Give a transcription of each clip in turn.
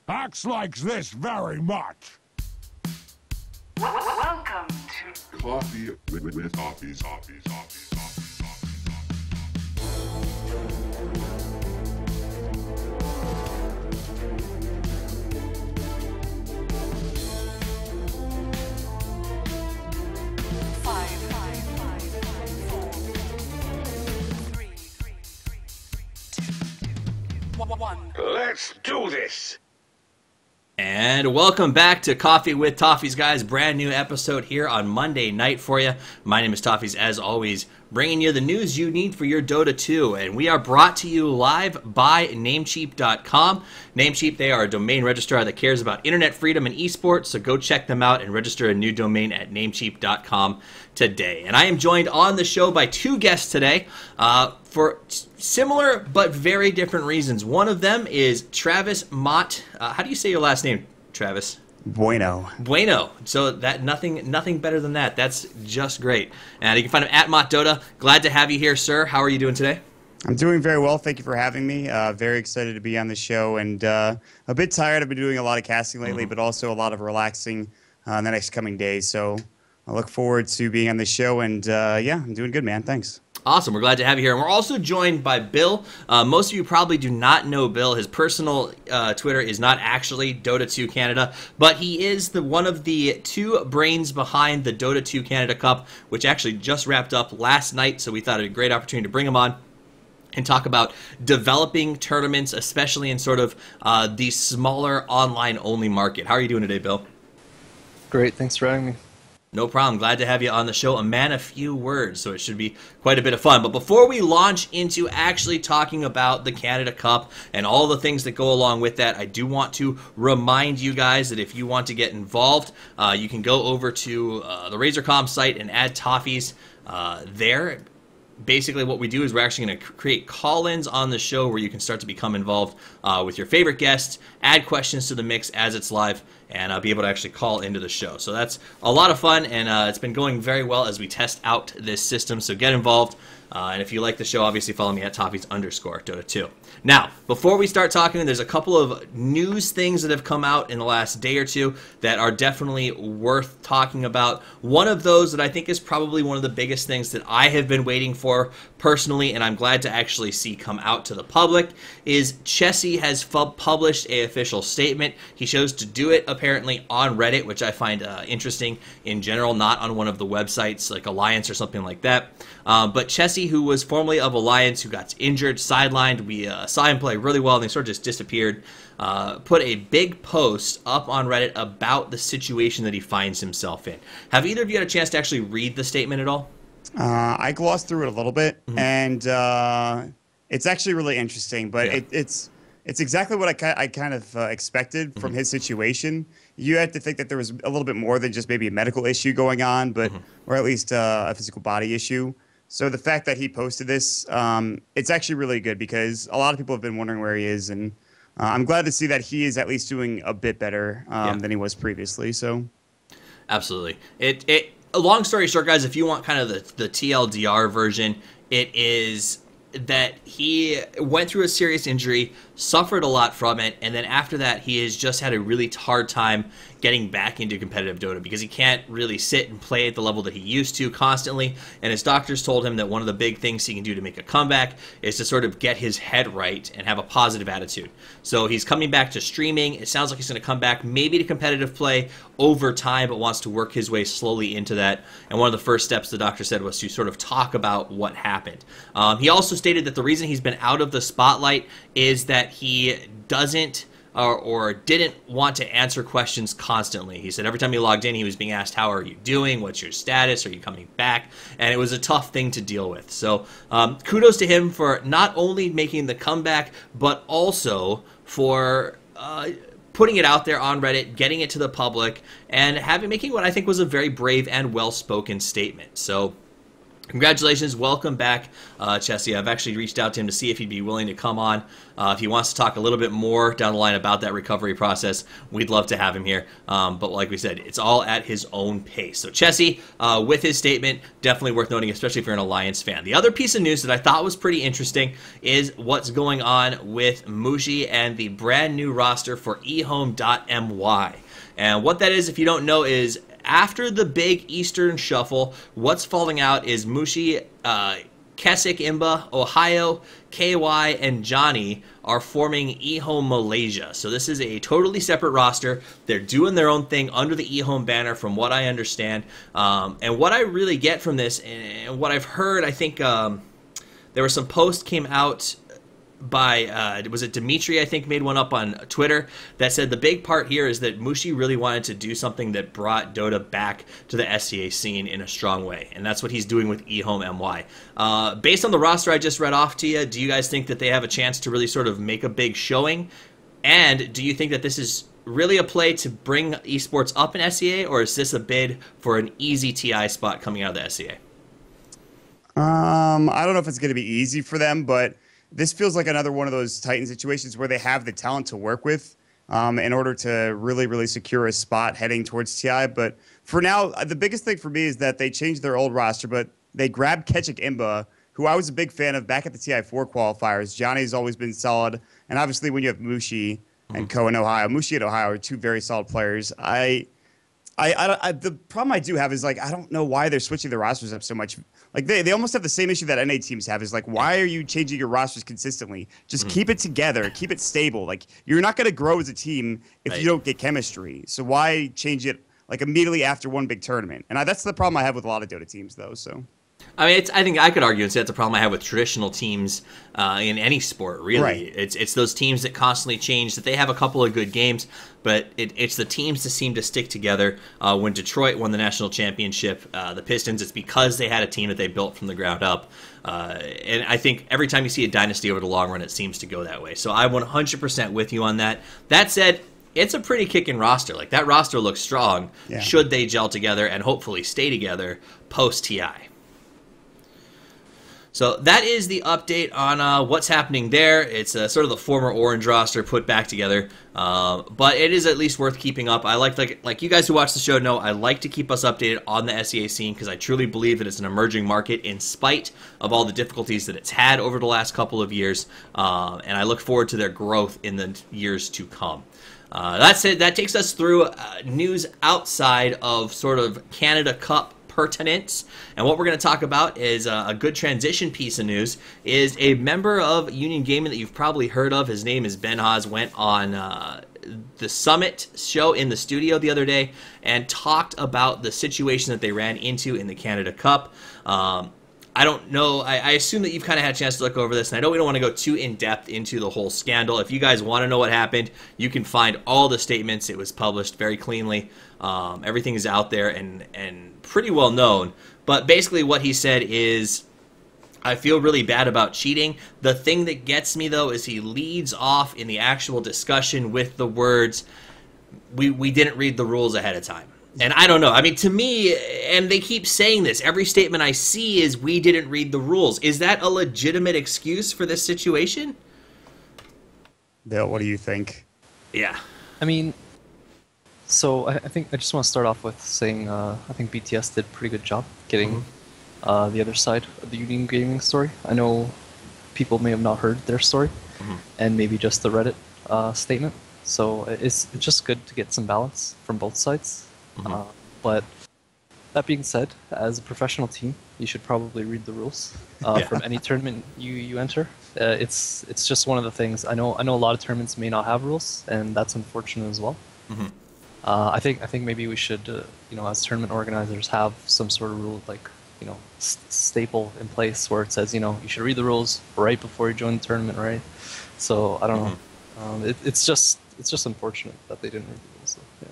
Axe likes this very much. Welcome to Coffee with Toffees. five, four, three, two, one. Let's do this. And welcome back to Coffee with Toffees, guys. Brand new episode here on Monday night for you. My name is Toffees, as always, bringing you the news you need for your Dota 2. And we are brought to you live by Namecheap.com. Namecheap, they are a domain registrar that cares about internet freedom and esports, so go check them out and register a new domain at Namecheap.com today. And I am joined on the show by two guests today for similar but very different reasons. One of them is Travis Maut. How do you say your last name, Travis? Bueno. So that nothing better than that. That's just great. And you can find him at Maut Dota. Glad to have you here, sir. How are you doing today? I'm doing very well. Thank you for having me. Very excited to be on the show, and a bit tired. I've been doing a lot of casting lately, but also a lot of relaxing in the next coming days. So I look forward to being on the show, and yeah, I'm doing good, man. Thanks. Awesome. We're glad to have you here. And we're also joined by Bill. Most of you probably do not know Bill. His personal Twitter is not actually Dota 2 Canada, but he is one of the two brains behind the Dota 2 Canada Cup, which actually just wrapped up last night, so we thought it would be a great opportunity to bring him on and talk about developing tournaments, especially in sort of the smaller online-only market. How are you doing today, Bill? Great. Thanks for having me. No problem. Glad to have you on the show. A man of few words, so it should be quite a bit of fun. But before we launch into actually talking about the Canada Cup and all the things that go along with that, I do want to remind you guys that if you want to get involved, you can go over to the Razorcom site and add Toffees there. Basically, what we do is we're actually going to create call-ins on the show where you can start to become involved with your favorite guests, add questions to the mix as it's live, and be able to actually call into the show. So that's a lot of fun, and it's been going very well as we test out this system. So get involved, and if you like the show, obviously follow me at Toffees_Dota2. Now, before we start talking, there's a couple of news things that have come out in the last day or two that are definitely worth talking about. One of those that I think is probably one of the biggest things that I have been waiting for personally, and I'm glad to actually see come out to the public, is Chessie has published an official statement. He chose to do it apparently on Reddit, which I find interesting in general, not on one of the websites like Alliance or something like that. But Chessie, who was formerly of Alliance, who got injured, sidelined, we saw him play really well, and he sort of just disappeared, put a big post up on Reddit about the situation that he finds himself in. Have either of you had a chance to actually read the statement at all? I glossed through it a little bit, and it's actually really interesting, but Yeah. it's exactly what I kind of expected from his situation. You had to think that there was a little bit more than just maybe a medical issue going on, but or at least a physical body issue. So the fact that he posted this, it's actually really good because a lot of people have been wondering where he is, and I'm glad to see that he is at least doing a bit better than he was previously. So, absolutely. Long story short, guys, if you want kind of the TLDR version, it is that he went through a serious injury, suffered a lot from it, and then after that, he has just had a really hard time getting back into competitive Dota because he can't really sit and play at the level that he used to constantly. And his doctors told him that one of the big things he can do to make a comeback is to sort of get his head right and have a positive attitude. So he's coming back to streaming. It sounds like he's going to come back maybe to competitive play over time, but wants to work his way slowly into that. And one of the first steps the doctor said was to sort of talk about what happened. He also stated that the reason he's been out of the spotlight is that he doesn't or didn't want to answer questions constantly. He said every time he logged in, he was being asked, how are you doing? What's your status? Are you coming back? And it was a tough thing to deal with. So kudos to him for not only making the comeback, but also for putting it out there on Reddit, getting it to the public, and making what I think was a very brave and well-spoken statement. So Congratulations, welcome back, Chessie. I've actually reached out to him to see if he'd be willing to come on. If he wants to talk a little bit more down the line about that recovery process, we'd love to have him here. But like we said, it's all at his own pace. So Chessie, with his statement, definitely worth noting, especially if you're an Alliance fan. The other piece of news that I thought was pretty interesting is what's going on with Mushi and the brand new roster for ehome.my. And what that is, if you don't know, is after the big Eastern Shuffle, what's falling out is Mushi, Kesik Imba, Ohio, KY, and Johnny are forming eHome Malaysia. So this is a totally separate roster. They're doing their own thing under the eHome banner, from what I understand. And what I really get from this, and what I've heard, I think there were some posts came out by, was it Dimitri, I think, made one up on Twitter that said the big part here is that Mushi really wanted to do something that brought Dota back to the SCA scene in a strong way, and that's what he's doing with eHome MY. Based on the roster I just read off to you, do you guys think that they have a chance to really sort of make a big showing? And do you think that this is really a play to bring esports up in SCA, or is this a bid for an easy TI spot coming out of the SCA? I don't know if it's going to be easy for them, but this feels like another one of those Titan situations where they have the talent to work with in order to really, really secure a spot heading towards TI. But for now, the biggest thing for me is that they changed their old roster, but they grabbed Ketchik Imba, who I was a big fan of back at the TI4 qualifiers. Johnny's always been solid. And obviously when you have Mushi and Ko in Ohio, Mushi and Ohio are two very solid players. The problem I do have is, like, I don't know why they're switching the rosters up so much. Like, they almost have the same issue that NA teams have, is like, why are you changing your rosters consistently? Just keep it together, keep it stable. Like, you're not going to grow as a team if you don't get chemistry. So why change it, like, immediately after one big tournament? And that's the problem I have with a lot of Dota teams, though, so. I mean, I think I could argue and say that's a problem I have with traditional teams in any sport, really. Right. It's those teams that constantly change, that they have a couple of good games, but it's the teams that seem to stick together. When Detroit won the national championship, the Pistons, it's because they had a team that they built from the ground up. And I think every time you see a dynasty over the long run, it seems to go that way. So I'm 100% with you on that. That said, it's a pretty kicking roster. Like, that roster looks strong should they gel together and hopefully stay together post-TI. So that is the update on what's happening there. It's sort of the former Orange roster put back together, but it is at least worth keeping up. I like you guys who watch the show know, I like to keep us updated on the SEA scene because I truly believe that it's an emerging market in spite of all the difficulties that it's had over the last couple of years, and I look forward to their growth in the years to come. That's it. That takes us through news outside of sort of Canada Cup pertinence, and what we're going to talk about is a good transition piece of news. Is a member of Union Gaming that you've probably heard of. His name is Ben Haas. Went on the Summit show in the studio the other day and talked about the situation that they ran into in the Canada Cup. I don't know. I assume that you've kind of had a chance to look over this, and I know we don't want to go too in-depth into the whole scandal. If you guys want to know what happened, you can find all the statements. It was published very cleanly. Everything is out there and pretty well known. But basically what he said is, I feel really bad about cheating. The thing that gets me, though, is he leads off in the actual discussion with the words, we didn't read the rules ahead of time. And I don't know. I mean, to me, and they keep saying this, every statement I see is, we didn't read the rules. Is that a legitimate excuse for this situation? Bill, what do you think? Yeah. I mean, so I think I just want to start off with saying I think BTS did a pretty good job getting the other side of the Union Gaming story. I know people may have not heard their story and maybe just the Reddit statement. So it's just good to get some balance from both sides. But that being said, as a professional team, you should probably read the rules from any tournament you enter. It's just one of the things. I know a lot of tournaments may not have rules, and that's unfortunate as well. I think maybe we should, as tournament organizers, have some sort of rule, like, staple in place where it says, you should read the rules right before you join the tournament, right? So I don't know. It's just unfortunate that they didn't read the rules. So, yeah.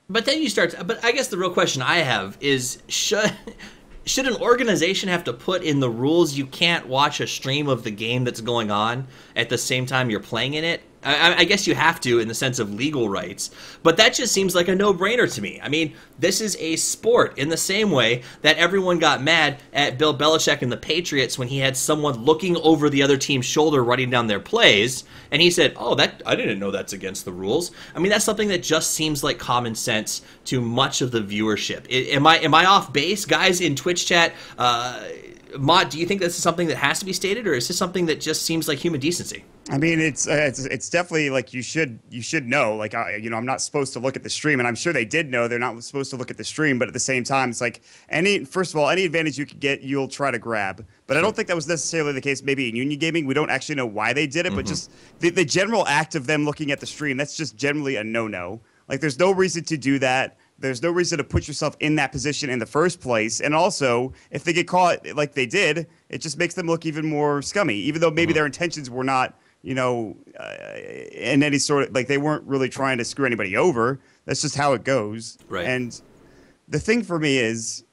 But then you start, but I guess the real question I have is, should an organization have to put in the rules you can't watch a stream of the game that's going on at the same time you're playing in it? I guess you have to in the sense of legal rights, but that just seems like a no-brainer to me. I mean, this is a sport in the same way that everyone got mad at Bill Belichick and the Patriots when he had someone looking over the other team's shoulder writing down their plays, and he said, "Oh, that I didn't know that's against the rules." I mean, that's something that just seems like common sense to much of the viewership. Am I off base, guys in Twitch chat? Maut, do you think this is something that has to be stated, or is this something that just seems like human decency? I mean, it's definitely like you should know. Like, I'm not supposed to look at the stream, and I'm sure they did know they're not supposed to look at the stream. But at the same time, it's like first of all, any advantage you could get, you'll try to grab. But I don't think that was necessarily the case. Maybe in Union Gaming, we don't actually know why they did it, but just the general act of them looking at the stream, that's just generally a no-no. Like, there's no reason to do that. There's no reason to put yourself in that position in the first place. And also, if they get caught like they did, it just makes them look even more scummy, even though maybe their intentions were not, in any sort of, like, they weren't really trying to screw anybody over. That's just how it goes. Right. And the thing for me is,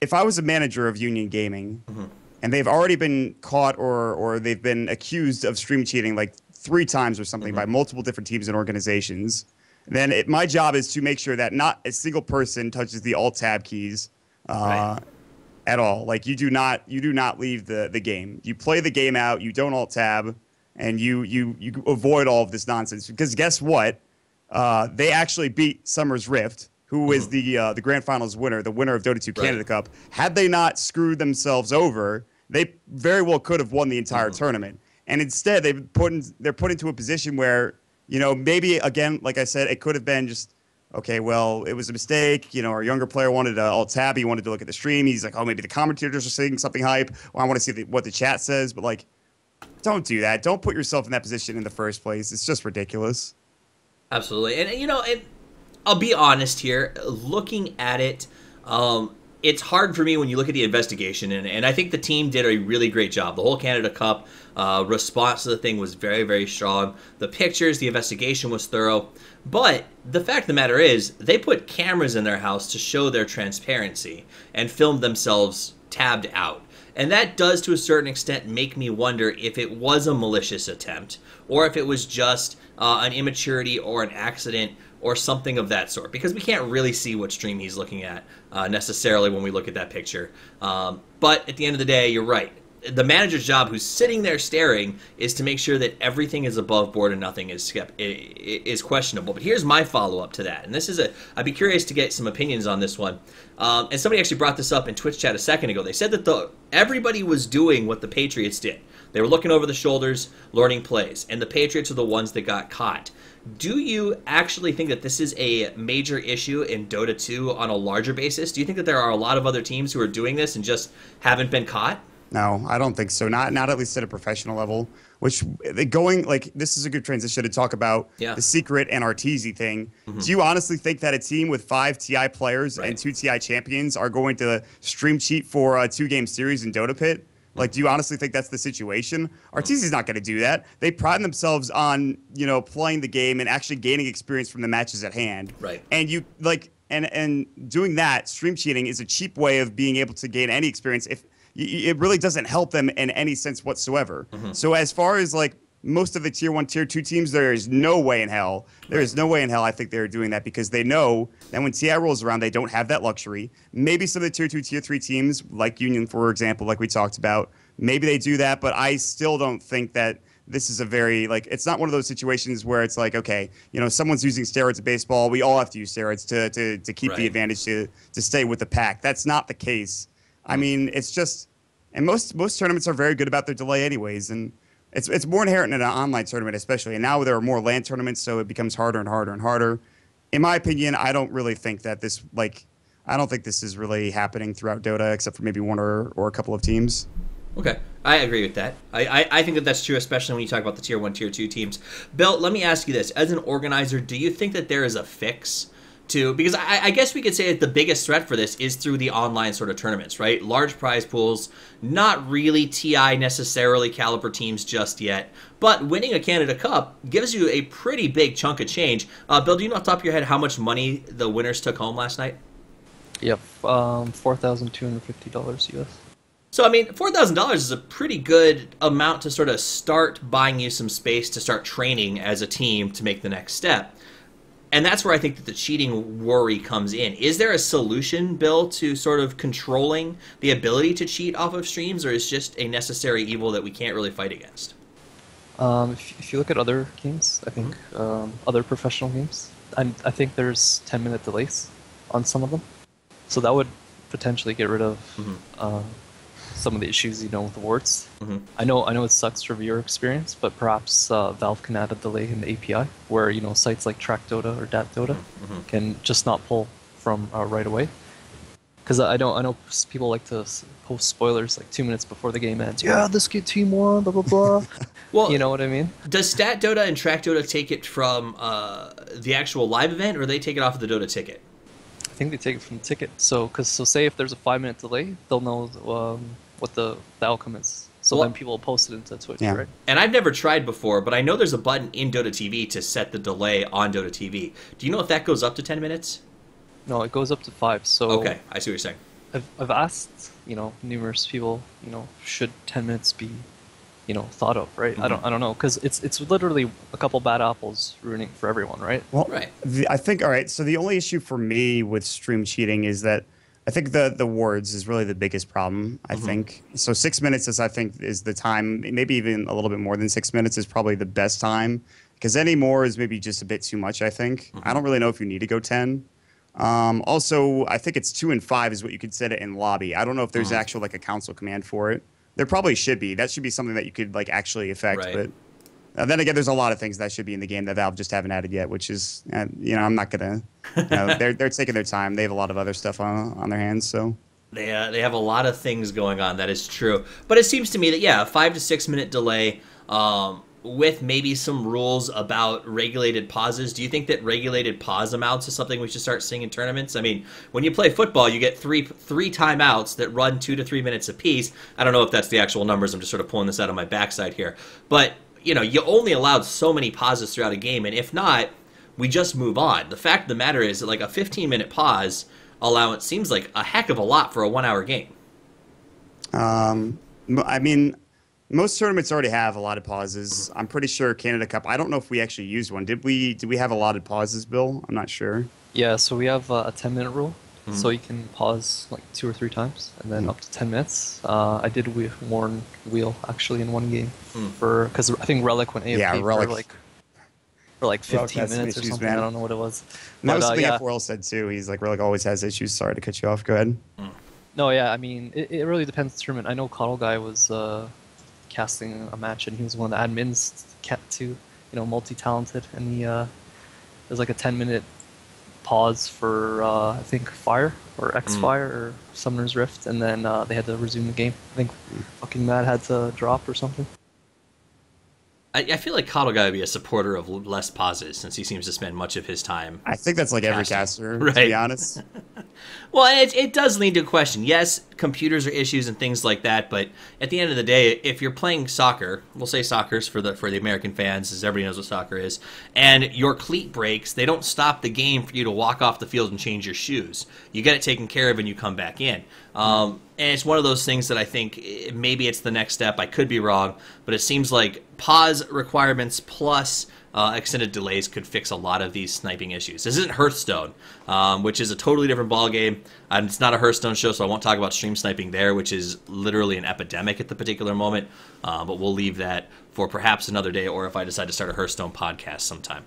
if I was a manager of Union Gaming and they've already been caught or they've been accused of stream cheating like 3 times or something by multiple different teams and organizations, then my job is to make sure that not a single person touches the Alt-Tab keys at all. Like, you do not leave the game. You play the game out. You don't Alt-Tab, and you avoid all of this nonsense. Because guess what? They actually beat Summer's Rift, who is the Grand Finals winner, the winner of Dota 2 Canada Cup. Had they not screwed themselves over, they very well could have won the entire tournament. And instead, they're put into a position where, maybe, again, like I said, it could have been just, okay, well, it was a mistake. Our younger player wanted to Alt-Tab. He wanted to look at the stream. He's like, oh, maybe the commentators are saying something hype. Well, I want to see what the chat says. But, like, don't do that. Don't put yourself in that position in the first place. It's just ridiculous. Absolutely. And I'll be honest here. Looking at it, it's hard for me when you look at the investigation, and I think the team did a really great job. The whole Canada Cup response to the thing was very, very strong. The pictures, the investigation was thorough. But the fact of the matter is, they put cameras in their house to show their transparency and filmed themselves tabbed out. And that does, to a certain extent, make me wonder if it was a malicious attempt or if it was just an immaturity or an accident or something of that sort, because we can't really see what stream he's looking at necessarily when we look at that picture. But at the end of the day, you're right. The manager's job, who's sitting there staring, is to make sure that everything is above board and nothing is questionable. But here's my follow-up to that, and this is I'd be curious to get some opinions on this one. And somebody actually brought this up in Twitch chat a second ago. They said that everybody was doing what the Patriots did. They were looking over the shoulders, learning plays, and the Patriots are the ones that got caught. Do you actually think that this is a major issue in Dota 2 on a larger basis? Do you think that there are a lot of other teams who are doing this and just haven't been caught? No, I don't think so. Not at least at a professional level. Which this is a good transition to talk about the Secret and Arteezy thing. Do you honestly think that a team with 5 TI players and 2 TI champions are going to stream cheat for a 2-game series in Dota Pit? Like, do you honestly think that's the situation? Arteezy's not going to do that. They pride themselves on, playing the game and actually gaining experience from the matches at hand. Right. And you and doing that, stream cheating is a cheap way of being able to gain any experience if it really doesn't help them in any sense whatsoever. So as far as like most of the tier 1, tier 2 teams, there is no way in hell. There is no way in hell I think they're doing that, because they know that when TI rolls around, they don't have that luxury. Maybe some of the tier 2, tier 3 teams, like Union, for example, like we talked about, maybe they do that, but I still don't think that this is a very, it's not one of those situations where it's like, okay, someone's using steroids in baseball. We all have to use steroids to keep the advantage, to stay with the pack. That's not the case. I mean, it's just, and most tournaments are very good about their delay anyways, and it's more inherent in an online tournament especially, and now there are more LAN tournaments, so it becomes harder and harder and harder. In my opinion, I don't really think that this, I don't think this is really happening throughout Dota, except for maybe one or a couple of teams. Okay, I agree with that. I think that that's true, especially when you talk about the tier 1, tier 2 teams. Bill, let me ask you this. As an organizer, do you think that there is a fix to, because I guess we could say that the biggest threat for this is through the online sort of tournaments, right? Large prize pools, not really TI necessarily caliber teams just yet, but winning a Canada Cup gives you a pretty big chunk of change. Bill, do you know off the top of your head how much money the winners took home last night? Yep, $4,250 US. So, I mean, $4,000 is a pretty good amount to sort of start buying you some space to start training as a team to make the next step. And that's where I think that the cheating worry comes in. Is there a solution, Bill, to sort of controlling the ability to cheat off of streams, or is just a necessary evil that we can't really fight against? If you look at other games, I think other professional games, I think there's 10-minute delays on some of them. So that would potentially get rid of some of the issues, with the wards. I know it sucks for viewer experience, but perhaps Valve can add a delay in the API where sites like Track Dota or Dat Dota can just not pull from right away. Because I know people like to post spoilers like 2 minutes before the game ends. Yeah, this kid team won, blah blah blah. Well, you know what I mean? Does Stat Dota and Track Dota take it from the actual live event, or they take it off of the Dota ticket? I think they take it from the ticket. So say if there's a 5-minute delay, they'll know what the outcome is. So Well- then people will post it into Twitch, Yeah. right? And I've never tried before, but I know there's a button in Dota TV to set the delay on Dota TV. Do you know if that goes up to 10 minutes? No, it goes up to 5. So Okay, I see what you're saying. I've asked, numerous people, should 10 minutes be, thought of, right? I don't know, because it's literally a couple bad apples ruining for everyone, right? Well, Right. I think, all right, so the only issue for me with stream cheating is that I think the wards is really the biggest problem, I think. So 6 minutes is the time, maybe even a little bit more than 6 minutes is probably the best time, because any more is maybe just a bit too much, I think. I don't really know if you need to go 10. Also, I think it's 2 and 5 is what you could set it in lobby. I don't know if there's actual like a console command for it. There probably should be. That should be something that you could like actually affect. Right. But then again, there's a lot of things that should be in the game that Valve just haven't added yet, which is, I'm not gonna. They're taking their time. They have a lot of other stuff on their hands. So They have a lot of things going on. That is true. But it seems to me that, a 5 to 6 minute delay with maybe some rules about regulated pauses. Do you think that regulated pause amounts is something we should start seeing in tournaments? I mean, when you play football, you get three timeouts that run 2 to 3 minutes apiece. I don't know if that's the actual numbers. I'm just sort of pulling this out of my backside here. But, you only allowed so many pauses throughout a game. And if not, we just move on. The fact of the matter is that like a 15-minute pause allowance seems like a heck of a lot for a 1-hour game. I mean, most tournaments already have allotted pauses. I'm pretty sure Canada Cup. I don't know if we actually used one. Did we have allotted pauses, Bill? I'm not sure. Yeah, so we have a 10-minute rule, so you can pause like 2 or 3 times, and then up to 10 minutes. I did warn Wheel actually in one game because I think Relic went AFK Yeah, Relic. for like 15 has some minutes or issues, something. man. I don't know what it was. That was But, something yeah. F4L said too. He's like, really always has issues. Sorry to cut you off. Go ahead. No, yeah, I mean, it really depends on the tournament. I know Coddle Guy was casting a match, and he was one of the admins, Cat 2, multi-talented, and he there's like a 10-minute pause for, I think, Fire, or X-Fire, or Summoner's Rift, and then they had to resume the game. I think fucking Mad had to drop or something. I feel like Coddle Guy would be a supporter of less pauses since he seems to spend much of his time. I think that's like every Casting. caster, Right. to be honest. Well, it does lead to a question. Yes, computers are issues and things like that, but at the end of the day, if you're playing soccer, we'll say soccer's for the American fans, as everybody knows what soccer is, and your cleat breaks, they don't stop the game for you to walk off the field and change your shoes. You get it taken care of and you come back in. And it's one of those things that I think maybe it's the next step. I could be wrong, but it seems like pause requirements plus extended delays could fix a lot of these sniping issues. This isn't Hearthstone, which is a totally different ballgame. It's not a Hearthstone show, so I won't talk about stream sniping there, which is literally an epidemic at the particular moment. But we'll leave that for perhaps another day, or if I decide to start a Hearthstone podcast sometime.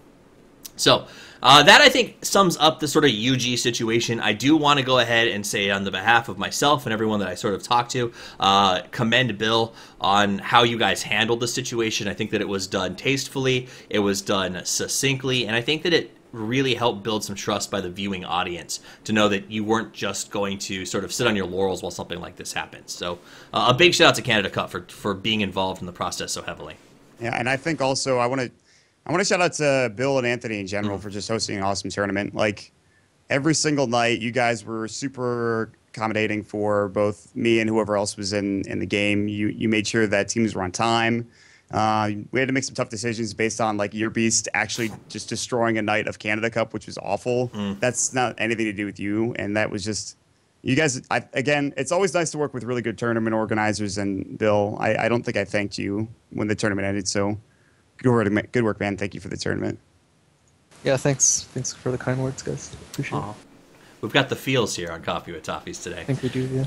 So that, I think, sums up the sort of UG situation. I do want to go ahead and say on the behalf of myself and everyone that I sort of talked to, commend Bill on how you guys handled the situation. I think that it was done tastefully, it was done succinctly, and I think that it really helped build some trust by the viewing audience to know that you weren't just going to sort of sit on your laurels while something like this happens. So a big shout out to Canada Cup for being involved in the process so heavily. Yeah, and I think also I want to shout out to Bill and Anthony in general for just hosting an awesome tournament. Like every single night, you guys were super accommodating for both me and whoever else was in the game. You made sure that teams were on time. We had to make some tough decisions based on like your beast actually just destroying a night of Canada Cup, which was awful. That's not anything to do with you, and that was just You guys, again, it's always nice to work with really good tournament organizers. And Bill, I don't think I thanked you when the tournament ended. So good work, man. Thank you for the tournament. Yeah, thanks for the kind words, guys. Appreciate it. We've got the feels here on Coffee with Toffees today. I think we do, yeah.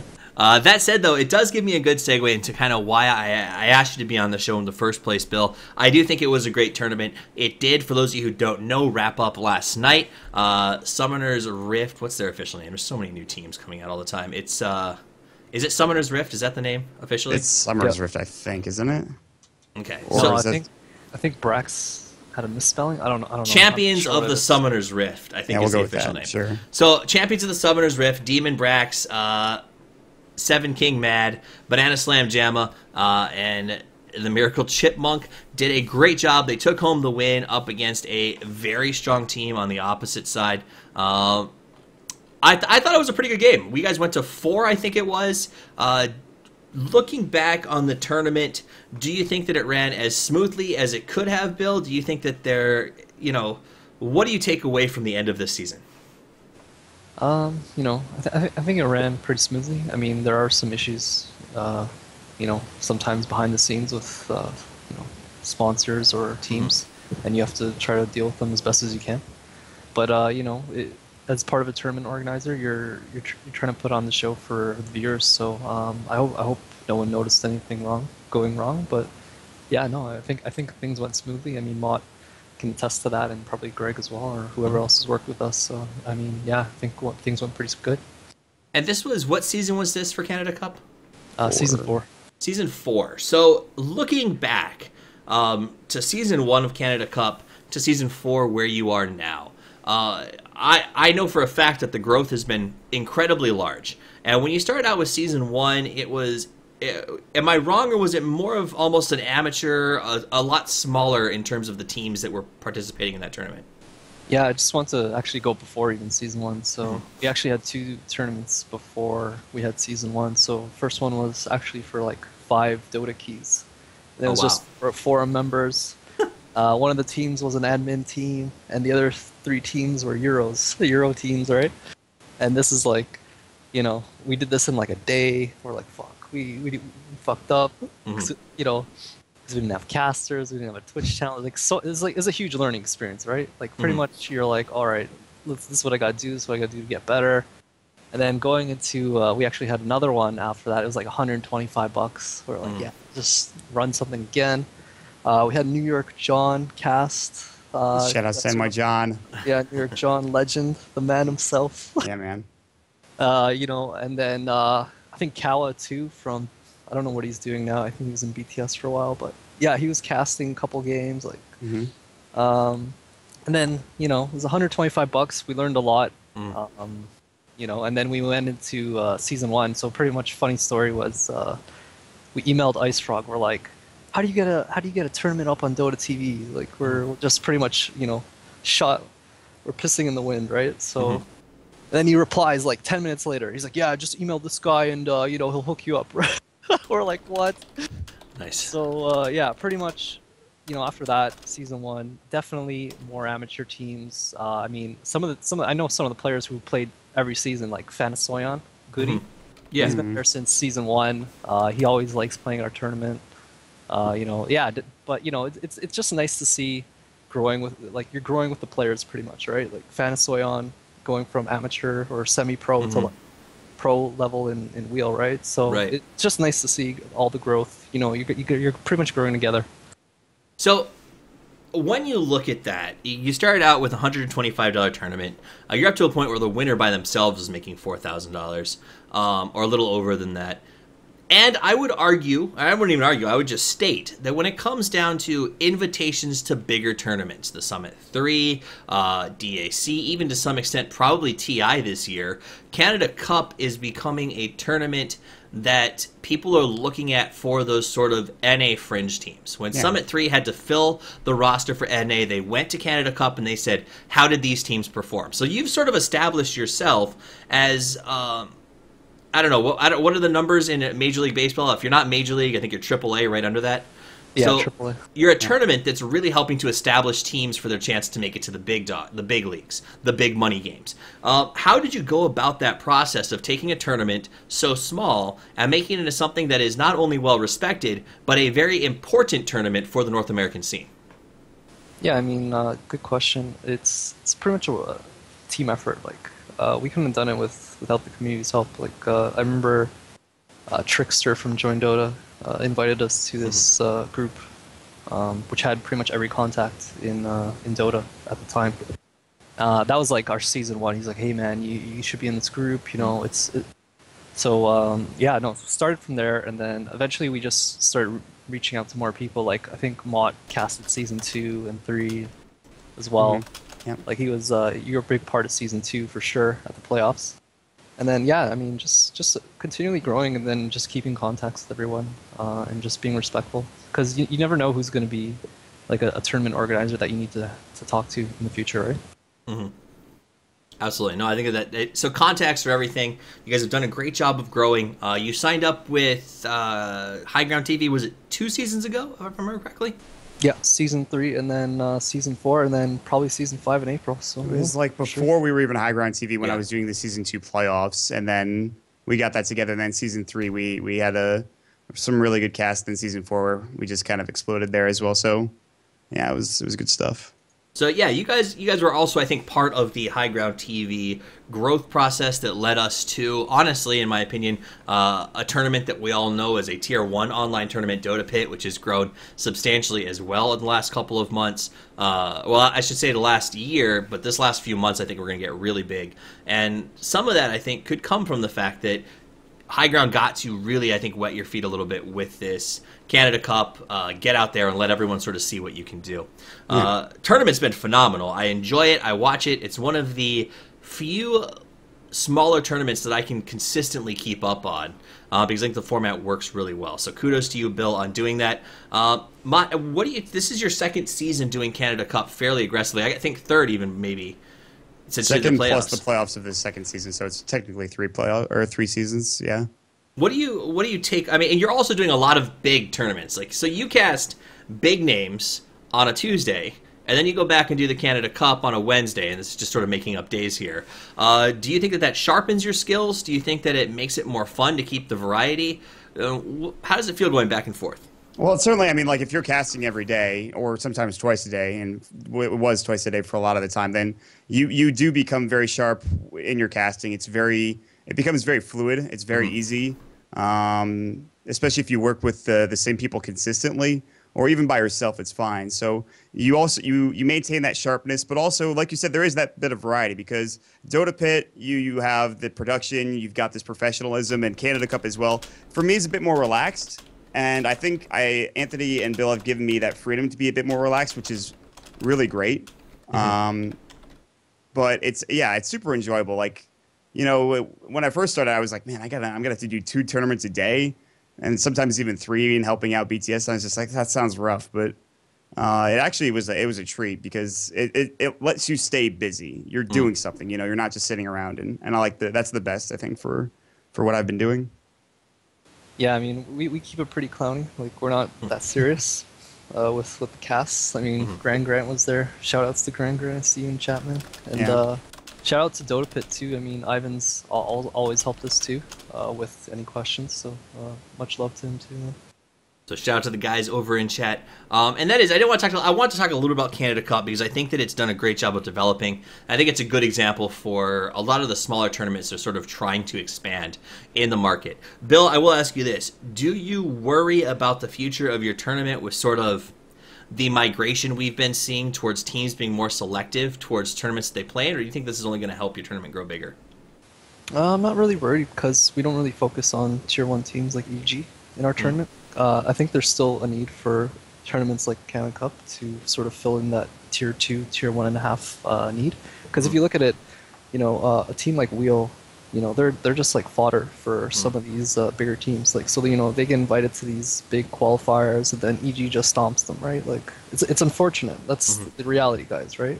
That said, though, it does give me a good segue into kind of why I asked you to be on the show in the first place, Bill. I do think it was a great tournament. It did, for those of you who don't know, wrap up last night. Summoner's Rift, what's their official name? There's so many new teams coming out all the time. It's is it Summoner's Rift? Is that the name officially? It's Summer's Rift, I think, isn't it? Okay. Or So is I it- think Brax had a misspelling. I don't know. Champions I'm not sure of what the it is. Summoner's Rift, I think Yeah, we'll is the go with official that, name. sure. So, Champions of the Summoner's Rift, Demon Brax, Seven King Mad, Banana Slam Jamma, and the Miracle Chipmunk did a great job. They took home the win up against a very strong team on the opposite side. I thought it was a pretty good game. We guys went to 4, I think it was. Looking back on the tournament, do you think that it ran as smoothly as it could have, Bill? Do you think that what do you take away from the end of this season? I think it ran pretty smoothly. I mean, there are some issues, sometimes behind the scenes with, sponsors or teams, and you have to try to deal with them as best as you can. But as part of a tournament organizer, you're trying to put on the show for the viewers. So I hope no one noticed anything going wrong. But yeah, no, I think things went smoothly. I mean, Maut can attest to that, and probably Greg as well, or whoever else has worked with us. So I mean, yeah, I think things went pretty good. And what season was this for Canada Cup? Season 4. Season 4. So looking back to season 1 of Canada Cup to season 4, where you are now, I know for a fact that the growth has been incredibly large. And when you started out with season 1, it was, am I wrong, or was it more of almost an amateur, a lot smaller in terms of the teams that were participating in that tournament? Yeah, I just want to actually go before even season 1. So we actually had 2 tournaments before we had season 1. So first one was actually for like 5 Dota keys. And it was just for forum members. One of the teams was an admin team, and the other 3 teams were Euros, the Euro teams, right? And this is like, we did this in like a day. We're like, fuck, we fucked up. 'Cause, because we didn't have casters, we didn't have a Twitch channel. It's a huge learning experience, right? Like pretty much you're like, all right, this is what I gotta do. This is what I gotta do to get better. And then going into, we actually had another one after that. It was like $125. We're like, yeah, just run something again. We had New York John cast. Shout out Samurai John. Yeah, New York John legend, the man himself. Yeah, man. And then I think Kawa too from, I don't know what he's doing now. I think he was in BTS for a while, but yeah, he was casting a couple games. Like, and then it was $125. We learned a lot. And then we went into season 1. So pretty much funny story was we emailed Ice Frog. We're like, how do you get a tournament up on Dota TV? Like we're just pretty much shot. We're pissing in the wind, right? So. Then he replies like 10 minutes later. He's like, yeah, I just emailed this guy and he'll hook you up. We're like, what? Nice. So yeah, pretty much, after that, season 1, definitely more amateur teams. I mean, I know some of the players who played every season, like Fanasoyan, Goody. Yeah. He's been there since season 1. He always likes playing our tournament. But it's just nice to see you're growing with the players pretty much, right? Like Fanasoyan going from amateur or semi-pro to like pro level in wheel, right? So it's just nice to see all the growth. You're pretty much growing together. So when you look at that, you started out with a $125 tournament. You're up to a point where the winner by themselves is making $4,000, or a little over than that. And I would argue, I wouldn't even argue, I would just state that when it comes down to invitations to bigger tournaments, the Summit 3, DAC, even to some extent probably TI this year, Canada Cup is becoming a tournament that people are looking at for those sort of NA fringe teams. When Summit 3 had to fill the roster for NA, they went to Canada Cup and they said, how did these teams perform? So you've sort of established yourself as... I don't know. What are the numbers in Major League Baseball? If you're not Major League, I think you're AAA right under that. Yeah, So AAA. you're a tournament that's really helping to establish teams for their chance to make it to the big leagues, the big money games. How did you go about that process of taking a tournament so small and making it into something that is not only well respected, but a very important tournament for the North American scene? Yeah, I mean, good question. It's pretty much a team effort. Like, we couldn't have done it without the community's help. Like, I remember Trickster from Join Dota invited us to this group, which had pretty much every contact in Dota at the time. That was like our season 1. He's like, "Hey man, you should be in this group. You know, yeah, no. Started from there, and then eventually we just started reaching out to more people. Like I think Maut casted season 2 and 3 as well. Yep. Like he was, you're a big part of season 2 for sure at the playoffs. And then yeah, I mean, just continually growing, and then just keeping contacts with everyone, and just being respectful, because you never know who's going to be like a tournament organizer that you need to talk to in the future, right? Mm-hmm. Absolutely. No, I think so contacts for everything. You guys have done a great job of growing. You signed up with High Ground TV, was it 2 seasons ago, if I remember correctly? Yeah, season 3, and then season 4, and then probably season 5 in April. So It was like before we were even High Ground TV when I was doing the season 2 playoffs, and then we got that together. And then season 3, we had some really good cast. In season 4, we just kind of exploded there as well. So yeah, it was good stuff. So yeah, you guys were also, I think, part of the High Ground TV growth process that led us to, honestly, in my opinion, a tournament that we all know as a Tier 1 online tournament, Dota Pit, which has grown substantially as well in the last couple of months. Well, I should say the last year, but this last few months, I think we're going to get really big. And some of that, I think, could come from the fact that High Ground got to really, I think, wet your feet a little bit with this Canada Cup, get out there and let everyone sort of see what you can do. Tournament's been phenomenal. I enjoy it. I watch it. It's one of the few smaller tournaments that I can consistently keep up on because I think the format works really well. So kudos to you, Bill, on doing that. This is your second season doing Canada Cup fairly aggressively. I think third even maybe. Since Second the playoffs. plus the playoffs of the second season, so it's technically 3 seasons. Yeah. What do you take? I mean, and you're also doing a lot of big tournaments. Like, so you cast big names on a Tuesday, and then you go back and do the Canada Cup on a Wednesday, and this is just sort of making up days here. Do you think that sharpens your skills? Do you think that it makes it more fun to keep the variety? How does it feel going back and forth? Well, certainly, I mean, like if you're casting every day or sometimes twice a day, and it was twice a day for a lot of the time, then you do become very sharp in your casting. It becomes very fluid. It's very easy, especially if you work with the same people consistently, or even by yourself, it's fine. So you also you maintain that sharpness, but also, like you said, there is that bit of variety because Dota Pit, you have the production, you've got this professionalism, and Canada Cup as well. For me, it's a bit more relaxed. And I think Anthony and Bill have given me that freedom to be a bit more relaxed, which is really great. But it's super enjoyable. Like, you know, when I first started, I was like, man, I'm gonna have to do 2 tournaments a day, and sometimes even 3, and helping out BTS. And I was just like, that sounds rough, but it actually was a treat because it lets you stay busy. You're doing something, you know. You're not just sitting around, and I like that's the best, I think, for what I've been doing. Yeah, I mean, we keep it pretty clowny. Like, we're not that serious with the casts. I mean, Grand Grant was there. Shout-outs to Grand Grant. I see you in Chapman. And shout-out to Dota Pit, too. I mean, Ivan's always helped us, too, with any questions. So much love to him, too. So shout out to the guys over in chat. And that is, I want to talk a little about Canada Cup because I think that it's done a great job of developing. I think it's a good example for a lot of the smaller tournaments that are sort of trying to expand in the market. Bill, I will ask you this. Do you worry about the future of your tournament with sort of the migration we've been seeing towards teams being more selective towards tournaments they play in, or do you think this is only going to help your tournament grow bigger? I'm not really worried because we don't really focus on Tier 1 teams like EG in our tournament. I think there's still a need for tournaments like Canada Cup to sort of fill in that Tier 2, Tier 1.5 need. Because if you look at it, you know, a team like Wheel, you know, they're just like fodder for some of these bigger teams. Like, so, you know, they get invited to these big qualifiers, and then EG just stomps them, right? Like, it's unfortunate. That's the reality, guys, right?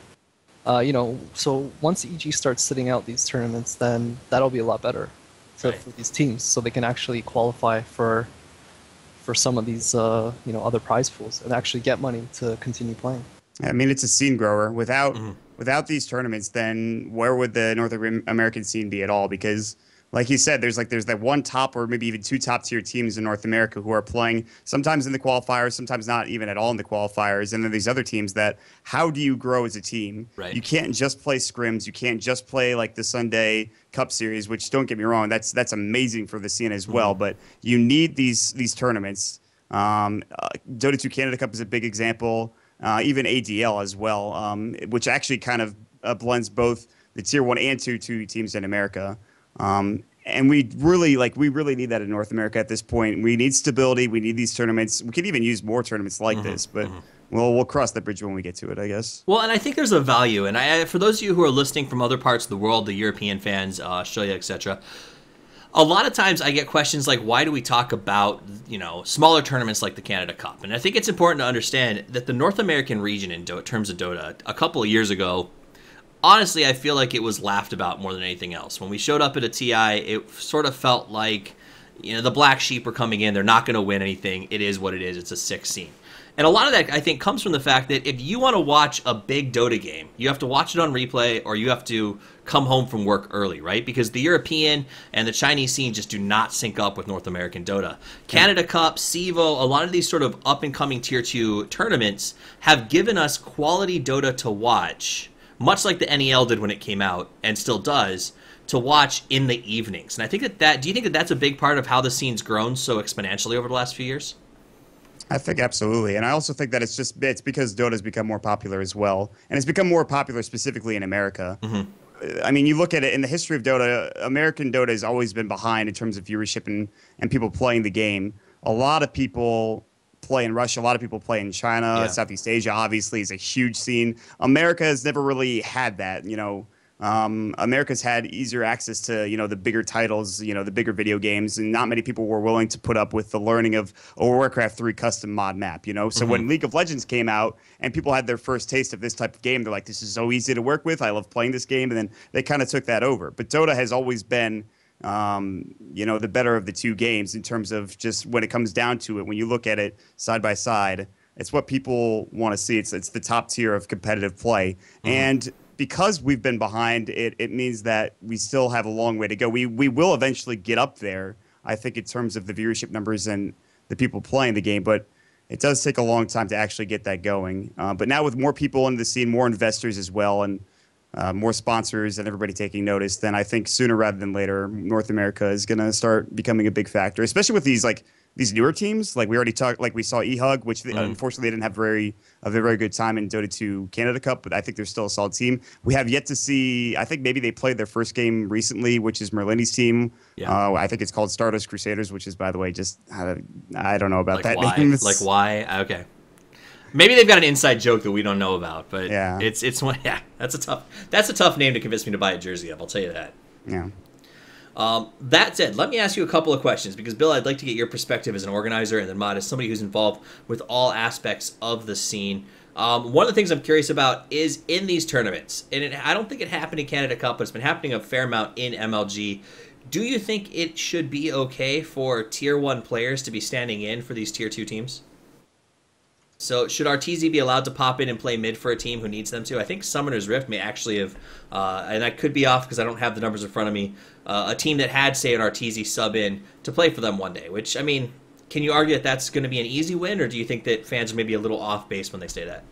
You know, so once EG starts sitting out these tournaments, then that'll be a lot better for these teams, so they can actually qualify for for some of these other prize pools and actually get money to continue playing. I mean, it's a scene grower. Without these tournaments, then where would the North American scene be at all? Because, like you said, there's that one top or maybe even two top tier teams in North America who are playing sometimes in the qualifiers, sometimes not even at all in the qualifiers, and then these other teams that how do you grow as a team? Right. You can't just play scrims. You can't just play like the Sunday Cup Series, which don't get me wrong, that's amazing for the scene as well. But you need these tournaments. Dota 2 Canada Cup is a big example. Even ADL as well, which actually kind of blends both the tier 1 and tier 2 teams in America. And we really need that in North America at this point. We need stability. We need these tournaments. We could even use more tournaments like this, but we'll cross that bridge when we get to it, I guess. Well, and I think there's a value, and for those of you who are listening from other parts of the world, the European fans, Australia, etc., a lot of times I get questions like, why do we talk about, smaller tournaments like the Canada Cup? And I think it's important to understand that the North American region in terms of Dota, a couple of years ago, honestly, I feel like it was laughed about more than anything else. When we showed up at a TI, it sort of felt like, the black sheep are coming in. They're not going to win anything. It is what it is. It's a sick scene. And a lot of that, I think, comes from the fact that if you want to watch a big Dota game, you have to watch it on replay or you have to come home from work early, right? Because the European and the Chinese scene just do not sync up with North American Dota. Canada Cup, CEVO, a lot of these sort of up-and-coming Tier 2 tournaments have given us quality Dota to watch, much like the NEL did when it came out, and still does, to watch in the evenings. And I think do you think that that's a big part of how the scene's grown so exponentially over the last few years? I think absolutely. And I also think that it's because Dota's become more popular as well. And it's become more popular specifically in America. I mean, you look at it in the history of Dota, American Dota has always been behind in terms of viewership and people playing the game. A lot of people play in Russia. A lot of people play in China. Yeah. Southeast Asia, obviously, is a huge scene. America has never really had that, America's had easier access to, the bigger titles, the bigger video games, and not many people were willing to put up with the learning of a Warcraft 3 custom mod map, So when League of Legends came out and people had their first taste of this type of game, they're like, this is so easy to work with. I love playing this game. And then they kind of took that over. But Dota has always been, the better of the two games in terms of just when it comes down to it. When you look at it side by side, it's what people want to see. It's the top tier of competitive play. And because we've been behind, it means that we still have a long way to go. We will eventually get up there, I think, in terms of the viewership numbers and the people playing the game, but it does take a long time to actually get that going. But now with more people in the scene, more investors as well, and more sponsors and everybody taking notice, then I think sooner rather than later, North America is going to start becoming a big factor, especially with these newer teams. Like we already talked, like we saw eHug, which unfortunately they didn't have a very good time in Dota 2 Canada Cup, but I think they're still a solid team. We have yet to see, I think maybe they played their first game recently, which is Merlini's team. Yeah. I think it's called Stardust Crusaders, which is, by the way, just, I don't know about Like that why? name. Like why? Okay. Maybe they've got an inside joke that we don't know about, but Yeah. it's one. Yeah, that's a tough name to convince me to buy a jersey of. I'll tell you that. Yeah. That said, let me ask you a couple of questions because, Bill, I'd like to get your perspective as an organizer and then Maut as somebody who's involved with all aspects of the scene. One of the things I'm curious about is in these tournaments, and I don't think it happened in Canada Cup, but it's been happening a fair amount in MLG. Do you think it should be okay for Tier 1 players to be standing in for these Tier 2 teams? So should Arteezy be allowed to pop in and play mid for a team who needs them to? I think Summoner's Rift may actually have, and I could be off because I don't have the numbers in front of me, a team that had, say, an Arteezy sub in to play for them one day, which, I mean, can you argue that that's going to be an easy win, or do you think that fans are maybe a little off base when they say that?